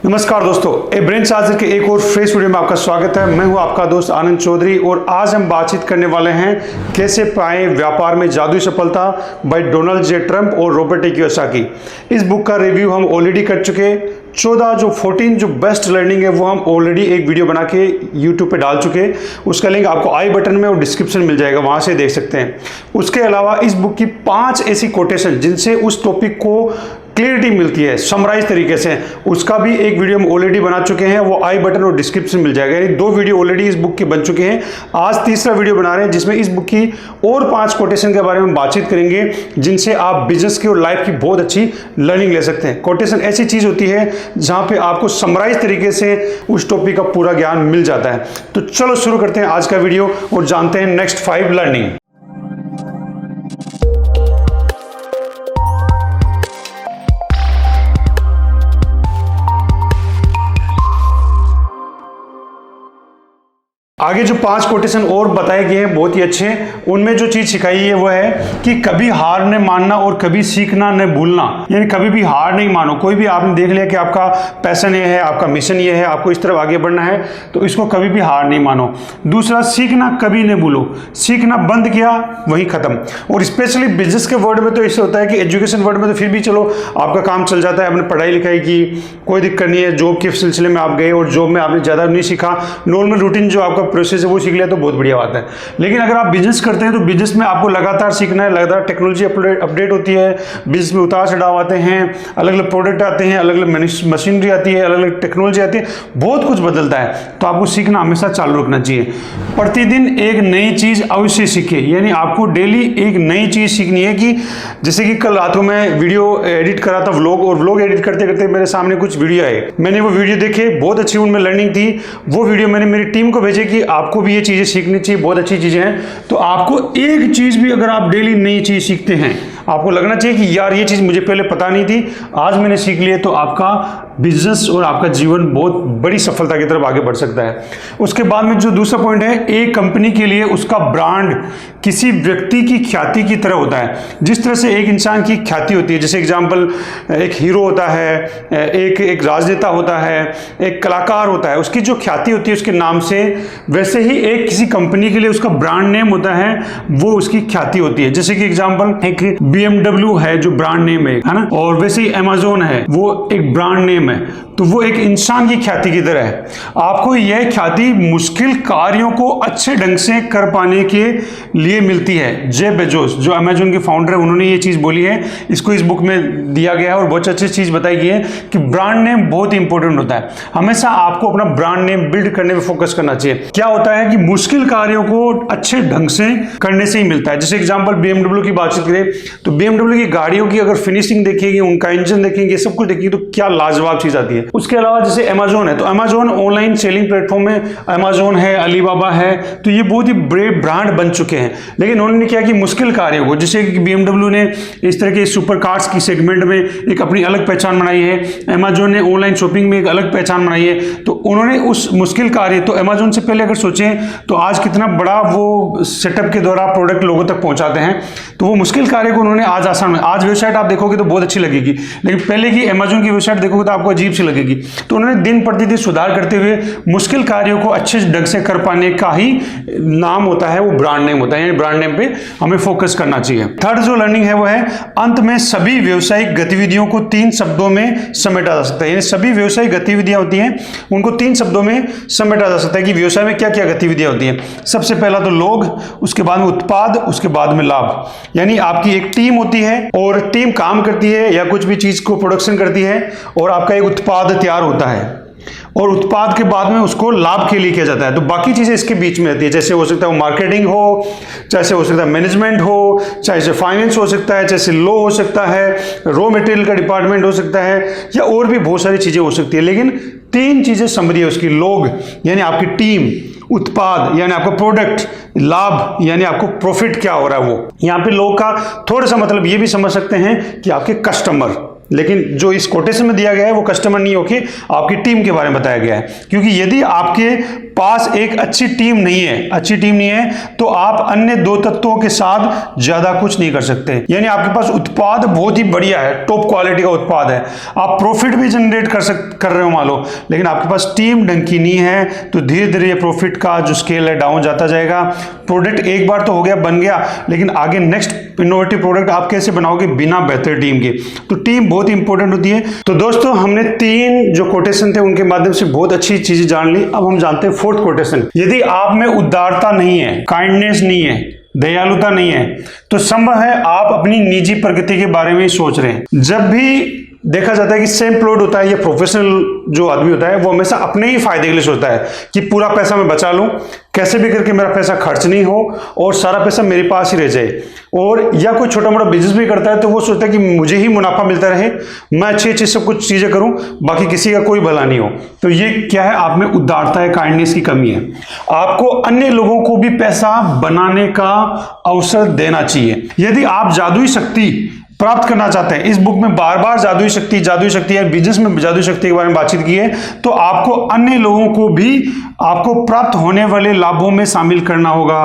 नमस्कार दोस्तों, ए brain charger के एक और फ्रेश वीडियो में आपका स्वागत है। मैं हूं आपका दोस्त आनंद चौधरी और आज हम बातचीत करने वाले हैं कैसे पाएं व्यापार में जादुई सफलता बाय डोनाल्ड जे ट्रंप और रॉबर्ट टी कियोसाकी। इस बुक का रिव्यू हम ऑलरेडी कर चुके। 14 जो बेस्ट लर्निंग है वो हम ऑलरेडी एक वीडियो बना के यूट्यूब पे डाल चुके। उसका लिंक आपको आई बटन में और डिस्क्रिप्शन मिल जाएगा, वहां से देख सकते हैं। उसके अलावा इस बुक की 5 ऐसी कोटेशन जिनसे उस टॉपिक को क्लियरिटी मिलती है समराइज तरीके से, उसका भी एक वीडियो हम ऑलरेडी बना चुके हैं, वो आई बटन और डिस्क्रिप्शन मिल जाएगा। यानी 2 वीडियो ऑलरेडी इस बुक के बन चुके हैं। आज तीसरा वीडियो बना रहे हैं जिसमें इस बुक की और 5 कोटेशन के बारे में बातचीत करेंगे जिनसे आप बिजनेस की और लाइफ की बहुत अच्छी लर्निंग ले सकते हैं। कोटेशन ऐसी चीज होती है जहां पे आपको समराइज तरीके से उस टॉपिक का पूरा ज्ञान मिल जाता है। तो चलो शुरू करते हैं आज का वीडियो और जानते हैं नेक्स्ट 5 लर्निंग। आगे जो 5 कोटेशन और बताए गए हैं बहुत ही अच्छे, उनमें जो चीज सिखाई है वो है कि कभी हार न मानना और कभी सीखना न भूलना। यानी कभी भी हार नहीं मानो। कोई भी आपने देख लिया कि आपका पैशन ये है, आपका मिशन ये है, आपको इस तरफ आगे बढ़ना है, तो इसको कभी भी हार नहीं मानो। दूसरा, सीखना कभी न भूलो। सीखना बंद किया वही खत्म। और स्पेशली बिजनेस के वर्ड में तो इससे होता है कि एजुकेशन वर्ड में तो फिर भी चलो आपका काम चल जाता है, आपने पढ़ाई लिखाई की, कोई दिक्कत नहीं है। जॉब के सिलसिले में आप गए और जॉब में आपने ज़्यादा नहीं सीखा, नॉर्मल रूटीन जो आपका प्रोसेस है वो सीख लिया तो बहुत बढ़िया बात है। लेकिन अगर आप बिजनेस करते हैं तो बिजनेस में आपको लगातार सीखना है, लगातार टेक्नोलॉजी अपडेट होती है, बिजनेस में उतार चढ़ाव आते हैं, अलग अलग प्रोडक्ट आते हैं, अलग अलग मशीनरी आती है, अलग अलग टेक्नोलॉजी आती है, बहुत कुछ बदलता है। तो आपको सीखना हमेशा चालू रखना चाहिए। प्रतिदिन एक नई चीज अवश्य सीखे। यानी आपको डेली एक नई चीज सीखनी है। कि जैसे कि कल रात को मैं वीडियो एडिट करा था व्लॉग, और व्लॉग एडिट करते करते मेरे सामने कुछ वीडियो आए, मैंने वो वीडियो देखे, बहुत अच्छी उनमें लर्निंग थी। वो वीडियो मैंने मेरी टीम को भेजे कि आपको भी ये चीजें सीखनी चाहिए, बहुत अच्छी चीजें हैं। तो आपको एक चीज भी अगर आप डेली नई चीज सीखते हैं, आपको लगना चाहिए कि यार ये चीज मुझे पहले पता नहीं थी, आज मैंने सीख ली है, तो आपका बिजनेस और आपका जीवन बहुत बड़ी सफलता की तरफ आगे बढ़ सकता है। उसके बाद में जो दूसरा पॉइंट है, एक कंपनी के लिए उसका ब्रांड किसी व्यक्ति की ख्याति की तरह होता है। जिस तरह से एक इंसान की ख्याति होती है, जैसे एग्जांपल एक हीरो होता है, एक राजनेता होता है, एक कलाकार होता है, उसकी जो ख्याति होती है उसके नाम से, वैसे ही एक किसी कंपनी के लिए उसका ब्रांड नेम होता है, वो उसकी ख्याति होती है। जैसे कि एग्जांपल एक BMW है जो ब्रांड नेम है ना, और वैसे ही Amazon है, वो एक ब्रांड नेम है। तो वो एक इंसान की ख्याति की तरह है। आपको यह ख्याति मुश्किल कार्यों को अच्छे ढंग से कर पाने के लिए मिलती है। जेफ बेजोस जो Amazon के फाउंडर है, उन्होंने ये चीज बोली है, इसको इस बुक में दिया गया है और बहुत अच्छी चीज बताई गई है कि ब्रांड नेम बहुत इंपॉर्टेंट होता है। हमेशा आपको अपना ब्रांड नेम बिल्ड करने में फोकस करना चाहिए। क्या होता है कि मुश्किल कार्यों को अच्छे ढंग से करने से ही मिलता है। जैसे एग्जाम्पल BMW की बातचीत करें तो BMW की गाड़ियों की अगर फिनिशिंग देखेंगे, उनका इंजन देखेंगे, सब कुछ देखेंगे, तो क्या लाजवाब चीज आती है। उसके अलावा जैसे Amazon है, तो Amazon ऑनलाइन सेलिंग प्लेटफॉर्म में Amazon है, अलीबाबा है, तो ये बहुत ही बड़े ब्रांड बन चुके हैं। लेकिन उन्होंने क्या कि मुश्किल कार्यों को, जैसे कि BMW ने इस तरह के सुपर कार्स की सेगमेंट में एक अपनी अलग पहचान बनाई है, Amazon ने ऑनलाइन शॉपिंग में एक अलग पहचान बनाई है। तो उन्होंने उस मुश्किल कार्य, तो Amazon से पहले अगर सोचें तो आज कितना बड़ा वो सेटअप के द्वारा प्रोडक्ट लोगों तक पहुंचाते हैं, तो वो मुश्किल कार्य को उन्होंने आज आसान में, आज वेबसाइट आप देखोगे तो बहुत अच्छी लगेगी, लेकिन पहले की Amazon की वेबसाइट देखोगे तो आपको अजीब सी लगेगी। तो उन्होंने दिन प्रतिदिन सुधार करते हुए मुश्किल कार्यों को अच्छे ढंग से कर पाने का ही नाम होता है, वो ब्रांड नेम होता है। यानी ब्रांड नेम पे हमें फोकस करना चाहिए। थर्ड जो लर्निंग है वो है, अंत में सभी व्यावसायिक गतिविधियों को 3 शब्दों में समेटा जा सकता है। यानी सभी व्यावसायिक गतिविधियां होती हैं, उनको 3 शब्दों में समेटा जा सकता है कि व्यवसाय में क्या क्या गतिविधियां होती हैं। सबसे पहला तो लोग, उसके बाद में उत्पाद, उसके बाद में लाभ। यानी आपकी एक टीम होती है और टीम काम करती है या कुछ भी चीज को प्रोडक्शन करती है और आपका एक उत्पाद तैयार होता है, और उत्पाद के बाद में उसको लाभ के लिए किया जाता है। तो बाकी चीजें इसके बीच में रहती है, जैसे हो सकता है वो मार्केटिंग हो, जैसे हो सकता है मैनेजमेंट हो, चाहे फाइनेंस हो सकता है, जैसे लॉ हो सकता है, रॉ मटेरियल का डिपार्टमेंट हो सकता है, या और भी बहुत सारी चीजें हो सकती है। लेकिन 3 चीजें समझिए उसकी, लोग यानी आपकी टीम, उत्पाद यानी आपका प्रोडक्ट, लाभ यानी आपको प्रॉफिट क्या हो रहा है वो। यहाँ पे लोग का थोड़ा सा मतलब ये भी समझ सकते हैं कि आपके कस्टमर, लेकिन जो इस कोटेशन में दिया गया है वो कस्टमर नहीं होके आपकी टीम के बारे में बताया गया है। क्योंकि यदि आपके पास एक अच्छी टीम नहीं है तो आप अन्य दो तत्वों के साथ ज्यादा कुछ नहीं कर सकते। यानी आपके पास उत्पाद बहुत ही बढ़िया है, टॉप क्वालिटी का उत्पाद है, आप प्रॉफिट भी जनरेट कर रहे हो मान लो, लेकिन आपके पास टीम ढंग की नहीं है तो धीरे धीरे ये प्रॉफिट का जो स्केल है डाउन जाता जाएगा। प्रोडक्ट एक बार तो हो गया, बन गया, लेकिन आगे नेक्स्ट इनोवेटिव प्रोडक्ट आप कैसे बनाओगे बिना बेहतर टीम के। तो टीम बहुत इंपॉर्टेंट होती है। तो दोस्तों हमने 3 जो कोटेशन थे उनके माध्यम से बहुत अच्छी चीजें जान ली। अब हम जानते हैं 4th कोटेशन। यदि आप में उदारता नहीं है, काइंडनेस नहीं है, दयालुता नहीं है, तो संभव है आप अपनी निजी प्रगति के बारे में सोच रहे हैं। जब भी देखा जाता है कि सेम प्लॉट होता है, ये प्रोफेशनल जो आदमी होता है वो हमेशा अपने ही फायदे के लिए सोचता है कि पूरा पैसा मैं बचा लूं, कैसे भी करके मेरा पैसा खर्च नहीं हो और सारा पैसा मेरे पास ही रह जाए। और या कोई छोटा मोटा बिजनेस भी करता है तो वो सोचता है कि मुझे ही मुनाफा मिलता रहे, मैं अच्छी सब कुछ चीजें करूं, बाकी किसी का कोई भला नहीं हो। तो ये क्या है, आप में उदारता है, काइंडनेस की कमी है। आपको अन्य लोगों को भी पैसा बनाने का अवसर देना चाहिए। यदि आप जादुई शक्ति प्राप्त करना चाहते हैं, इस बुक में बार बार जादुई शक्ति या बिजनेस में जादुई शक्ति के बारे में बातचीत की है, तो आपको अन्य लोगों को भी आपको प्राप्त होने वाले लाभों में शामिल करना होगा।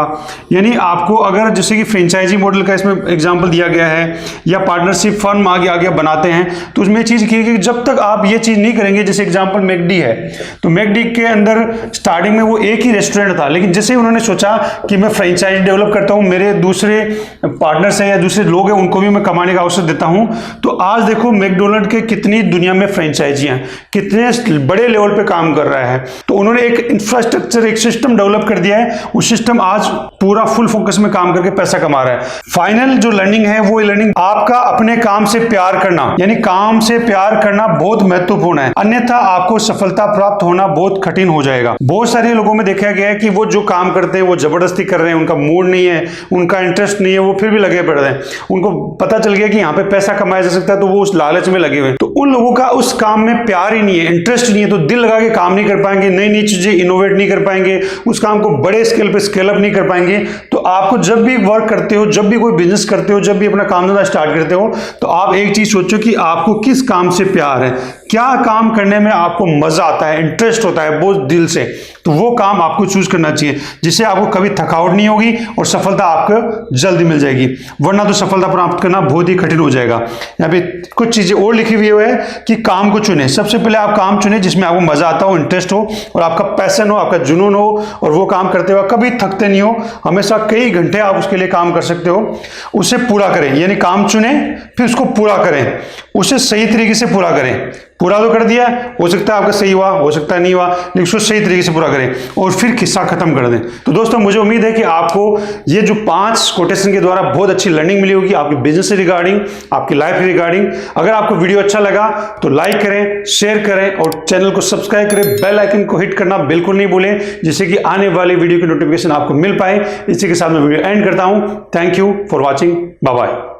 यानी आपको अगर जैसे कि फ्रेंचाइजी मॉडल का इसमें एग्जांपल दिया गया है या पार्टनरशिप फर्म आगे बनाते हैं, तो उसमें चीज की है कि जब तक आप ये चीज नहीं करेंगे, जैसे एग्जाम्पल मैकडी है, तो मैकडी के अंदर स्टार्टिंग में वो एक ही रेस्टोरेंट था, लेकिन जैसे उन्होंने सोचा कि मैं फ्रेंचाइजी डेवलप करता हूँ, मेरे दूसरे पार्टनर्स हैं या दूसरे लोग हैं उनको भी मैं कमाने का अवसर देता हूं, तो आज देखो मैकडोनल्ड के कितनी दुनिया में फ्रेंचाइजियां, कितने बड़े लेवल पे काम कर रहा है। तो उन्होंने एक इंफ्रास्ट्रक्चर, एक सिस्टम डेवलप कर दिया है, उस सिस्टम आज पूरा फुल फोकस में काम करके पैसा कमा रहा है। फाइनल जो लर्निंग है वो लर्निंग आपका अपने काम से प्यार करना, यानी काम से प्यार करना बहुत महत्वपूर्ण है, अन्यथा आपको सफलता प्राप्त होना बहुत कठिन हो जाएगा। बहुत सारे लोगों में देखा गया है कि वो जो काम करते हैं वो जबरदस्ती कर रहे हैं, उनका मूड नहीं है, उनका इंटरेस्ट नहीं है, वो फिर भी लगे पड़ रहे हैं। उनको पता चल गया कि यहाँ पे पैसा कमाया जा सकता है तो वो उस लालच में लगे हुए हैं। तो उन लोगों का उस काम में प्यार ही नहीं है, इंटरेस्ट नहीं है, तो दिल लगा के काम नहीं कर पाएंगे, नई नई चीजें इनोवेट नहीं कर पाएंगे, उस काम को बड़े स्केल पे स्केल अप नहीं कर पाएंगे। तो आपको जब भी वर्क करते हो, जब भी कोई बिजनेस करते हो, जब भी अपना काम धंधा स्टार्ट करते हो, तो आप एक चीज सोचो कि आपको किस काम से प्यार है, क्या काम करने में आपको मजा आता है, इंटरेस्ट होता है बहुत दिल से, तो वो काम आपको चूज करना चाहिए, जिससे आपको कभी थकावट नहीं होगी और सफलता आपको जल्दी मिल जाएगी। वरना तो सफलता प्राप्त करना बहुत ही कठिन हो जाएगा। यहाँ पे कुछ चीजें और लिखी हुई है कि काम को चुने। सबसे पहले आप काम चुने जिसमें आपको मजा आता हो, इंटरेस्ट हो और आपका पैशन हो, आपका जुनून हो, और वो काम करते हुए कभी थकते नहीं हो, हमेशा कई घंटे आप उसके लिए काम कर सकते हो। उसे पूरा करें, यानी काम चुने फिर उसको पूरा करें, उसे सही तरीके से पूरा करें। पूरा तो कर दिया, हो सकता है आपका सही हुआ, हो सकता है नहीं हुआ, लेकिन उसको सही तरीके से पूरा करें और फिर किस्सा खत्म कर दें। तो दोस्तों मुझे उम्मीद है कि आपको ये जो 5 कोटेशन के द्वारा बहुत अच्छी लर्निंग मिली होगी आपकी बिजनेस से रिगार्डिंग, आपकी लाइफ के रिगार्डिंग। अगर आपको वीडियो अच्छा लगा तो लाइक करें, शेयर करें और चैनल को सब्सक्राइब करें, बेल आइकन को हिट करना बिल्कुल नहीं भूलें, जिससे कि आने वाली वीडियो की नोटिफिकेशन आपको मिल पाए। इसी के साथ मैं वीडियो एंड करता हूं। Thank you for watching, bye bye.